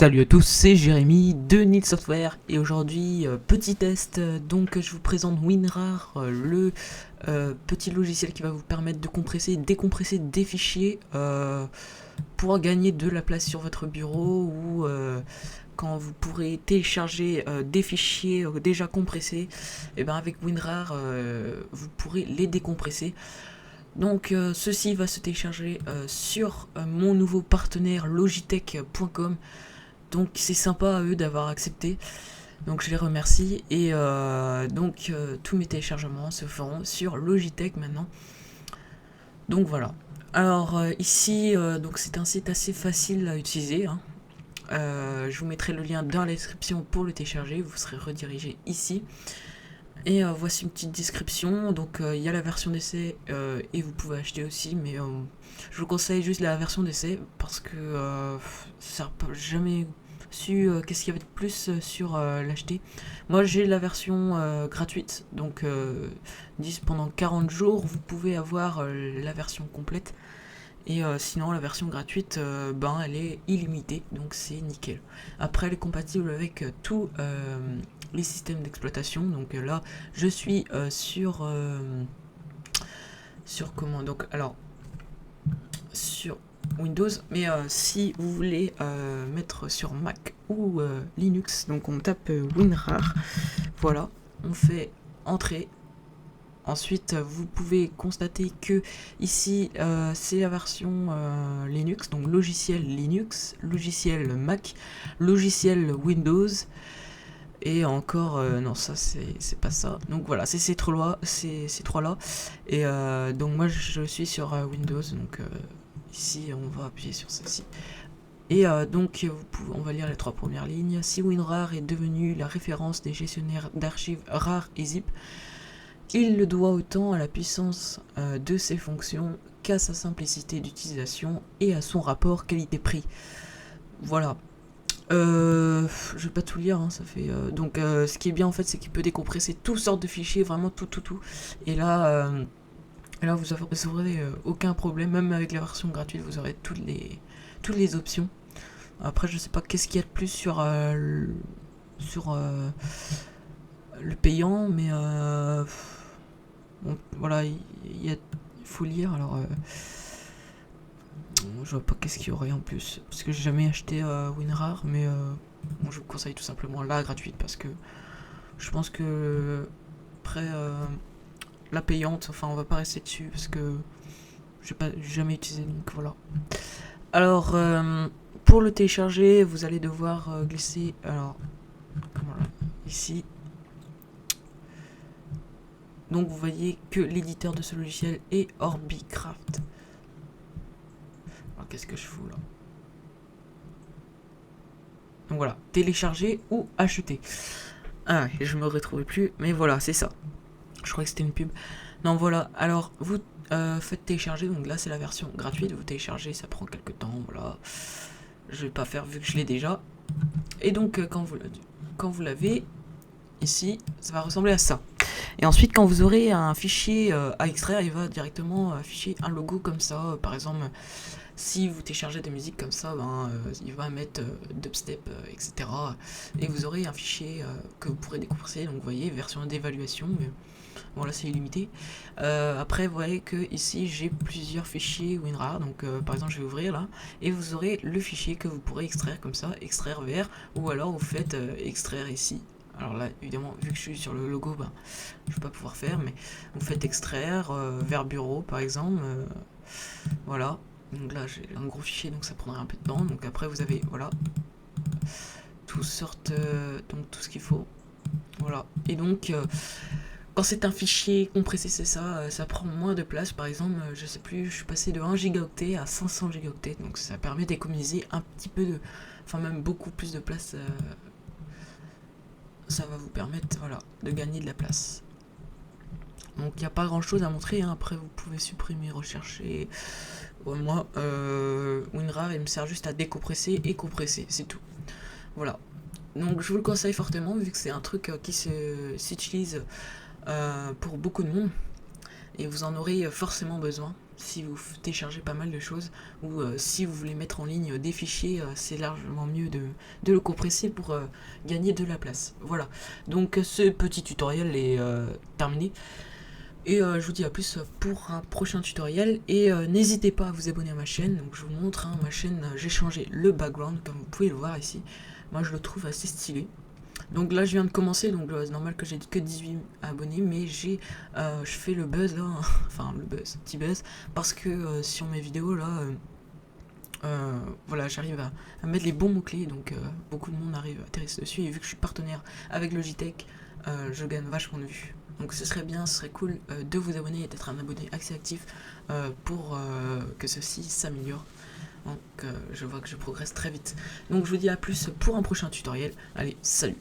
Salut à tous, c'est Jérémy de Need Software et aujourd'hui petit test, donc je vous présente WinRAR, le petit logiciel qui va vous permettre de compresser et décompresser des fichiers pour gagner de la place sur votre bureau ou quand vous pourrez télécharger des fichiers déjà compressés, et bien avec WinRAR vous pourrez les décompresser. Donc ceci va se télécharger sur mon nouveau partenaire logitech.com. Donc c'est sympa à eux d'avoir accepté, donc je les remercie. Et tous mes téléchargements se feront sur Logitech maintenant. Donc voilà. Alors ici, donc c'est un site assez facile à utiliser, hein. Je vous mettrai le lien dans la description pour le télécharger, vous serez redirigé ici. Et voici une petite description. Donc il y a la version d'essai et vous pouvez acheter aussi, mais je vous conseille juste la version d'essai parce que ça n'a jamais su qu'est-ce qu'il y avait de plus sur l'acheter. Moi j'ai la version gratuite, donc 10 pendant 40 jours, vous pouvez avoir la version complète. Et sinon la version gratuite, elle est illimitée, donc c'est nickel. Après elle est compatible avec tous les systèmes d'exploitation. Donc là je suis sur comment, donc alors sur Windows, mais si vous voulez mettre sur Mac ou Linux, donc on tape WinRAR, voilà, on fait entrée. Ensuite, vous pouvez constater que ici, c'est la version Linux, donc logiciel Linux, logiciel Mac, logiciel Windows, et encore, non, ça c'est pas ça. Donc voilà, c'est ces trois-là. Et donc moi je suis sur Windows, donc ici on va appuyer sur celle-ci. Et on va lire les trois premières lignes. Si WinRAR est devenu la référence des gestionnaires d'archives RAR et zip, il le doit autant à la puissance de ses fonctions qu'à sa simplicité d'utilisation et à son rapport qualité-prix. Voilà. Je vais pas tout lire, hein, ça fait. Ce qui est bien en fait, c'est qu'il peut décompresser toutes sortes de fichiers, vraiment tout. Et là, vous aurez aucun problème, même avec la version gratuite, vous aurez toutes les options. Après, je sais pas qu'est-ce qu'il y a de plus sur le payant, mais bon, voilà, il faut lire. Alors, je vois pas qu'est-ce qu'il y aurait en plus, parce que j'ai jamais acheté WinRAR, mais je vous conseille tout simplement la gratuite, parce que je pense que après la payante, enfin on va pas rester dessus, parce que j'ai jamais utilisé, donc voilà. Alors pour le télécharger, vous allez devoir glisser, alors voilà, ici. Donc vous voyez que l'éditeur de ce logiciel est Orbicraft. Alors qu'est-ce que je fous là? Donc voilà, télécharger ou acheter. Ah ouais, je me retrouvais plus, mais voilà, c'est ça. Je crois que c'était une pub. Non, voilà, alors vous faites télécharger, donc là c'est la version gratuite, vous téléchargez, ça prend quelques temps, voilà. Je vais pas faire vu que je l'ai déjà. Et donc quand vous l'avez, ici, ça va ressembler à ça. Et ensuite, quand vous aurez un fichier à extraire, il va directement afficher un logo comme ça. Par exemple, si vous téléchargez des musiques comme ça, il va mettre dubstep, etc. Et vous aurez un fichier que vous pourrez décompresser. Donc vous voyez, version d'évaluation, mais bon là c'est illimité. Après vous voyez que ici j'ai plusieurs fichiers WinRAR. Donc par exemple je vais ouvrir là, et vous aurez le fichier que vous pourrez extraire comme ça, extraire vers, ou alors vous faites extraire ici. Alors là, évidemment, vu que je suis sur le logo, je ne vais pas pouvoir faire, mais vous faites extraire vers bureau, par exemple. Voilà. Donc là, j'ai un gros fichier, donc ça prendra un peu de temps. Donc après, vous avez, voilà, toutes sortes, donc tout ce qu'il faut. Voilà. Et donc, quand c'est un fichier compressé, c'est ça, ça prend moins de place. Par exemple, je sais plus, je suis passé de 1 gigaoctet à 500 gigaoctets. Donc ça permet d'économiser un petit peu de, enfin même beaucoup plus de place. Ça va vous permettre, voilà, de gagner de la place. Donc il n'y a pas grand chose à montrer, hein. Après vous pouvez supprimer, rechercher. Moi, WinRAR il me sert juste à décompresser et compresser, c'est tout. Voilà. Donc je vous le conseille fortement, vu que c'est un truc qui s'utilise pour beaucoup de monde. Et vous en aurez forcément besoin. si vous téléchargez pas mal de choses, ou si vous voulez mettre en ligne des fichiers, c'est largement mieux de le compresser pour gagner de la place. Voilà, donc ce petit tutoriel est terminé. Et je vous dis à plus pour un prochain tutoriel. Et n'hésitez pas à vous abonner à ma chaîne. Donc je vous montre, hein, ma chaîne, j'ai changé le background, comme vous pouvez le voir ici. Moi je le trouve assez stylé. Donc là je viens de commencer, donc c'est normal que j'ai que 18 abonnés, mais je fais le buzz là, enfin le buzz, petit buzz, parce que sur mes vidéos là, voilà, j'arrive à mettre les bons mots-clés, donc beaucoup de monde atterrit dessus, et vu que je suis partenaire avec Logitech, je gagne vachement de vues. Donc ce serait cool de vous abonner et d'être un abonné assez actif pour que ceci s'améliore. Donc je vois que je progresse très vite. Donc je vous dis à plus pour un prochain tutoriel. Allez, salut!